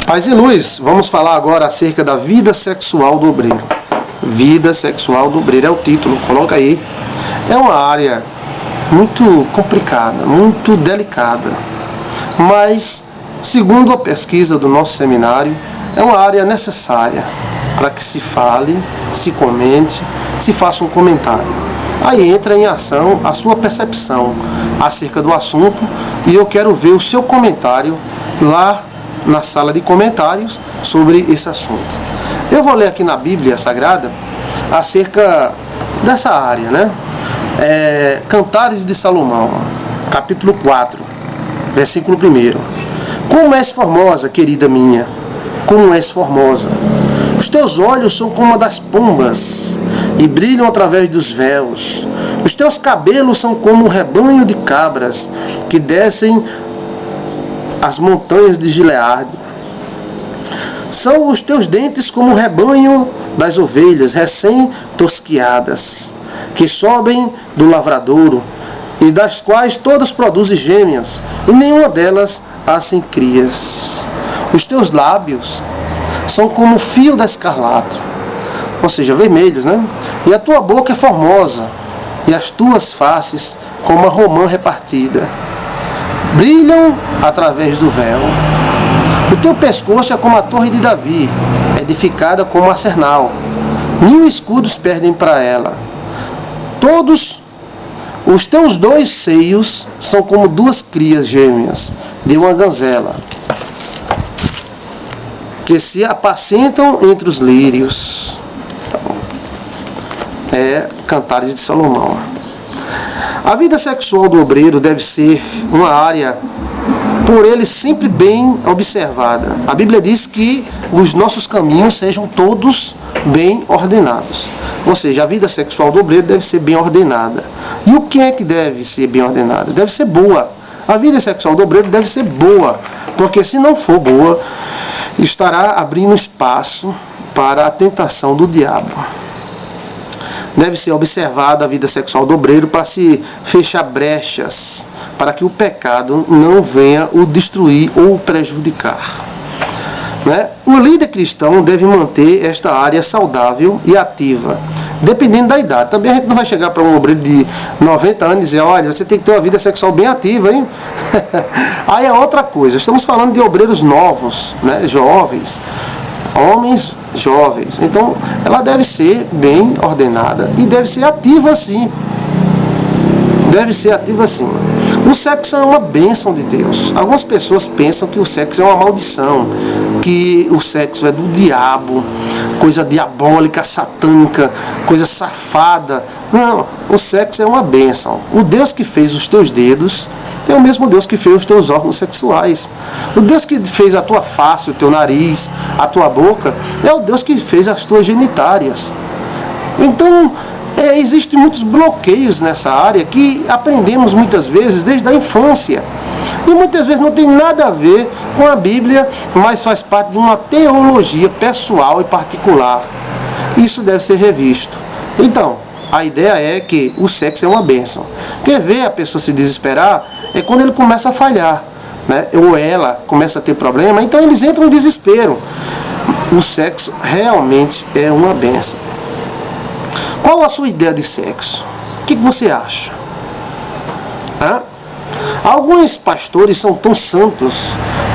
Paz e luz, vamos falar agora acerca da vida sexual do obreiro. Vida sexual do obreiro é o título, coloca aí. É uma área muito complicada, muito delicada, mas, segundo a pesquisa do nosso seminário, é uma área necessária para que se fale, se comente, se faça um comentário. Aí entra em ação a sua percepção acerca do assunto e eu quero ver o seu comentário lá na sala de comentários sobre esse assunto. Eu vou ler aqui na Bíblia Sagrada acerca dessa área, né? Cantares de Salomão, capítulo 4, versículo 1. Como és formosa, querida minha, como és formosa. Os teus olhos são como a das pombas e brilham através dos véus. Os teus cabelos são como um rebanho de cabras que descem as montanhas de Gileade. São os teus dentes como o rebanho das ovelhas recém-tosquiadas, que sobem do lavradouro, e das quais todas produzem gêmeas, e nenhuma delas nascem crias. Os teus lábios são como o fio da escarlate, ou seja, vermelhos, né? E a tua boca é formosa, e as tuas faces como a romã repartida. Brilham através do véu. O teu pescoço é como a torre de Davi, edificada como arsenal. 1000 escudos perdem para ela. Todos os teus 2 seios são como 2 crias gêmeas de uma gazela, que se apacentam entre os lírios. Cantares de Salomão. A vida sexual do obreiro deve ser uma área por ele sempre bem observada. A Bíblia diz que os nossos caminhos sejam todos bem ordenados. Ou seja, a vida sexual do obreiro deve ser bem ordenada. E o que é que deve ser bem ordenada? Deve ser boa. A vida sexual do obreiro deve ser boa, porque se não for boa, estará abrindo espaço para a tentação do diabo. Deve ser observada a vida sexual do obreiro para se fechar brechas, para que o pecado não venha o destruir ou o prejudicar. O líder cristão deve manter esta área saudável e ativa, dependendo da idade. Também a gente não vai chegar para um obreiro de 90 anos e dizer, olha, você tem que ter uma vida sexual bem ativa, hein? Aí é outra coisa. Estamos falando de obreiros novos, jovens, homens jovens. Então, ela deve ser bem ordenada e deve ser ativa sim. Deve ser ativa sim. O sexo é uma bênção de Deus. Algumas pessoas pensam que o sexo é uma maldição, que o sexo é do diabo, coisa diabólica, satânica, coisa safada. Não, o sexo é uma bênção. O Deus que fez os teus dedos é o mesmo Deus que fez os teus órgãos sexuais. O Deus que fez a tua face, o teu nariz, a tua boca, é o Deus que fez as tuas genitárias. Então, existem muitos bloqueios nessa área que aprendemos muitas vezes desde a infância. E muitas vezes não tem nada a ver com a Bíblia, mas faz parte de uma teologia pessoal e particular. Isso deve ser revisto. Então, a ideia é que o sexo é uma bênção. Quer ver a pessoa se desesperar? É quando ele começa a falhar, ou ela começa a ter problema, então eles entram em desespero. O sexo realmente é uma bênção. Qual a sua ideia de sexo? O que você acha? Alguns pastores são tão santos,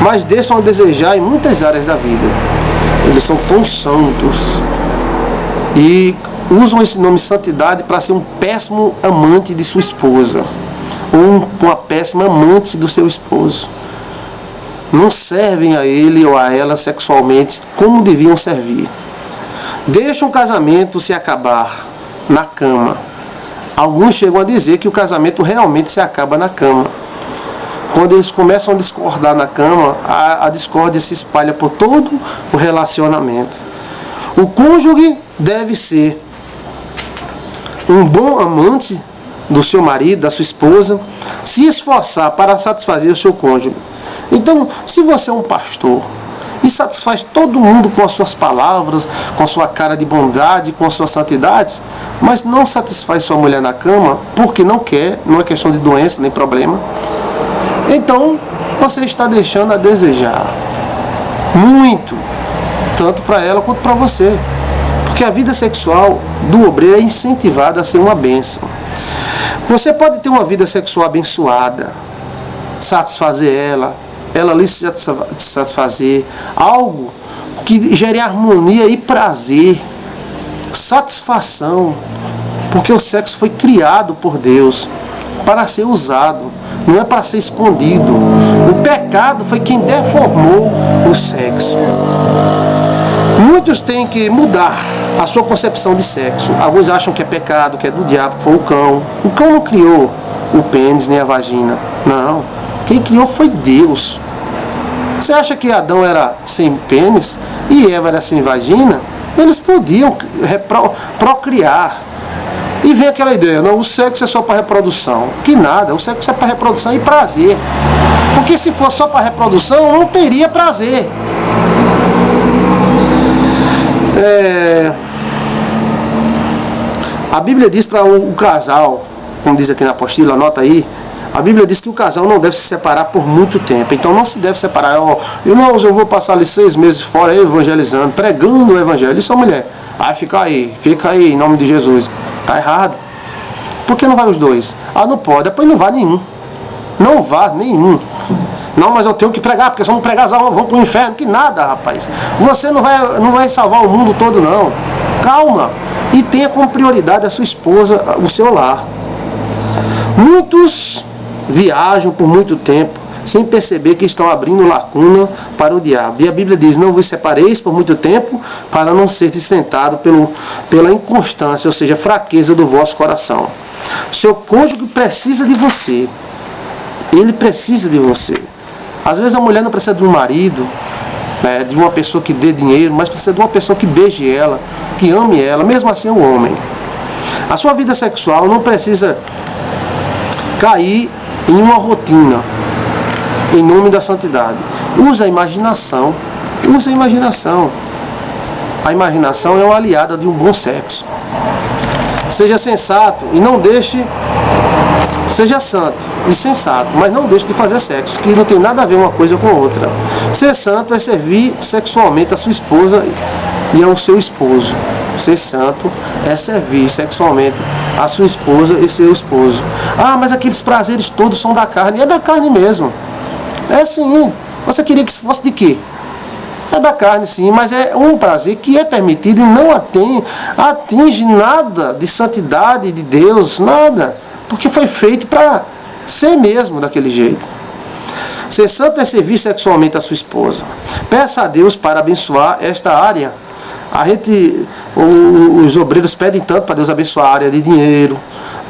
mas deixam a desejar em muitas áreas da vida. Eles são tão santos e usam esse nome santidade para ser um péssimo amante de sua esposa, ou uma péssima amante do seu esposo. Não servem a ele ou a ela sexualmente como deviam servir. Deixam o casamento se acabar na cama. Alguns chegam a dizer que o casamento realmente se acaba na cama. Quando eles começam a discordar na cama, a discórdia se espalha por todo o relacionamento. O cônjuge deve ser um bom amante do seu marido, da sua esposa, se esforçar para satisfazer o seu cônjuge. Então, se você é um pastor e satisfaz todo mundo com as suas palavras, com a sua cara de bondade, com a sua santidade, mas não satisfaz sua mulher na cama porque não quer, não é questão de doença nem problema, então você está deixando a desejar. Muito. Tanto para ela quanto para você. Porque a vida sexual do obreiro é incentivada a ser uma bênção. Você pode ter uma vida sexual abençoada, satisfazer ela lhe satisfazer, algo que gere harmonia e prazer, satisfação, porque o sexo foi criado por Deus para ser usado, não é para ser escondido. O pecado foi quem deformou o sexo. Muitos têm que mudar a sua concepção de sexo. Alguns acham que é pecado, que é do diabo, que foi o cão. O cão não criou o pênis nem a vagina. Não. Quem criou foi Deus. Você acha que Adão era sem pênis e Eva era sem vagina? Eles podiam procriar. E vem aquela ideia, não, o sexo é só para reprodução. Que nada, o sexo é para reprodução e prazer. Porque se fosse só para reprodução, não teria prazer. A Bíblia diz para o casal, como diz aqui na apostila, anota aí, a Bíblia diz que o casal não deve se separar por muito tempo. Então não se deve separar. Irmãos, eu vou passar ali 6 meses fora evangelizando, pregando o evangelho. E sua mulher? Fica aí, em nome de Jesus. Está errado. Por que não vai os dois? Não pode. Depois não vai nenhum. Não vá nenhum. Não, mas eu tenho que pregar, porque se eu não pregar, vão para o inferno. Que nada, rapaz. Você não vai salvar o mundo todo, não. Calma. E tenha como prioridade a sua esposa, o seu lar. Muitos viajam por muito tempo sem perceber que estão abrindo lacuna para o diabo. E a Bíblia diz, não vos separeis por muito tempo para não ser tentado pela inconstância, ou seja, fraqueza do vosso coração. Seu cônjuge precisa de você. Ele precisa de você. Às vezes a mulher não precisa de um marido, de uma pessoa que dê dinheiro, mas precisa de uma pessoa que beije ela, que ame ela, mesmo assim o homem. A sua vida sexual não precisa cair em uma rotina, em nome da santidade. Usa a imaginação. Usa a imaginação. A imaginação é uma aliada de um bom sexo. Seja sensato e não deixe... Seja santo e sensato, mas não deixe de fazer sexo, que não tem nada a ver uma coisa com outra. Ser santo é servir sexualmente a sua esposa e ao seu esposo. Ser santo é servir sexualmente a sua esposa e seu esposo. Mas aqueles prazeres todos são da carne. É da carne mesmo. É sim. Você queria que fosse de quê? É da carne sim, mas é um prazer que é permitido e não atinge nada de santidade de Deus, nada. Porque foi feito para ser mesmo daquele jeito. Ser santo é servir sexualmente a sua esposa. Peça a Deus para abençoar esta área. Os obreiros pedem tanto para Deus abençoar a área de dinheiro,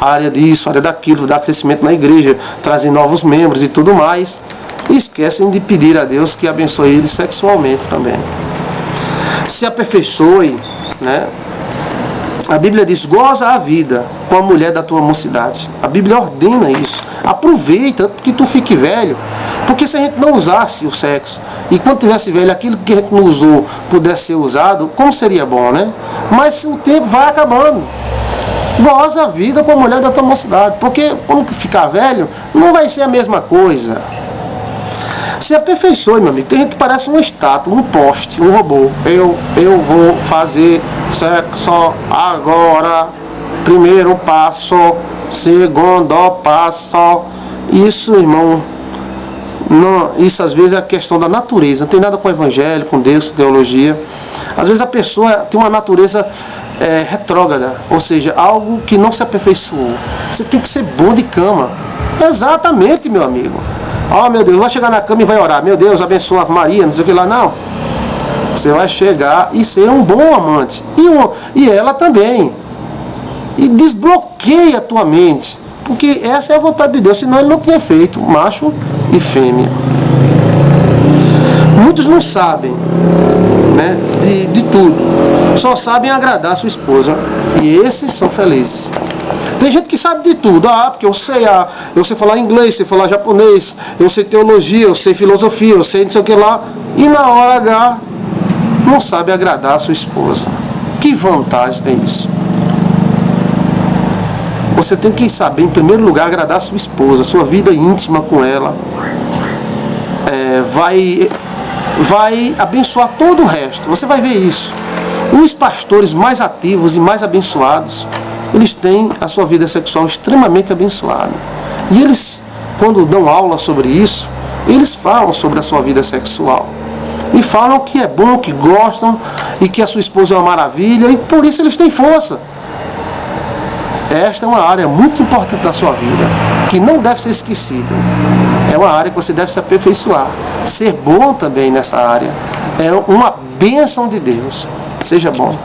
a área disso, a área daquilo, dar crescimento na igreja, trazer novos membros e tudo mais. E esquecem de pedir a Deus que abençoe eles sexualmente também. Se aperfeiçoe, né? A Bíblia diz, goza a vida com a mulher da tua mocidade. A Bíblia ordena isso. Aproveita que tu fique velho. Porque se a gente não usasse o sexo, e quando tivesse velho, aquilo que a gente não usou pudesse ser usado, como seria bom, né? Mas o tempo vai acabando. Goza a vida com a mulher da tua mocidade. Porque quando ficar velho, não vai ser a mesma coisa. Se aperfeiçoe, meu amigo. Tem gente que parece uma estátua, um poste, um robô. Eu vou fazer sexo agora. Primeiro passo, segundo passo. Isso, irmão, não, isso às vezes é a questão da natureza. Não tem nada com o evangelho, com Deus, com teologia. Às vezes a pessoa tem uma natureza retrógrada, ou seja, algo que não se aperfeiçoou. Você tem que ser bom de cama. Exatamente, meu amigo. Meu Deus, vai chegar na cama e vai orar. Meu Deus, abençoa Maria, não sei o que lá. Não. Você vai chegar e ser um bom amante. E ela também. E desbloqueia a tua mente. Porque essa é a vontade de Deus. Senão ele não tinha feito macho e fêmea. Muitos não sabem, né, de tudo. Só sabem agradar a sua esposa. E esses são felizes. Tem gente que sabe de tudo. Porque eu sei falar inglês, sei falar japonês, eu sei teologia, eu sei filosofia, eu sei não sei o que lá. E na hora H, não sabe agradar a sua esposa. Que vantagem tem isso? Você tem que saber, em primeiro lugar, agradar a sua esposa, sua vida íntima com ela. Vai vai abençoar todo o resto. Você vai ver isso. Os pastores mais ativos e mais abençoados, eles têm a sua vida sexual extremamente abençoada. E eles, quando dão aula sobre isso, eles falam sobre a sua vida sexual. E falam que é bom, que gostam, e que a sua esposa é uma maravilha, e por isso eles têm força. Esta é uma área muito importante da sua vida, que não deve ser esquecida. É uma área que você deve se aperfeiçoar. Ser bom também nessa área é uma bênção de Deus. Seja bom.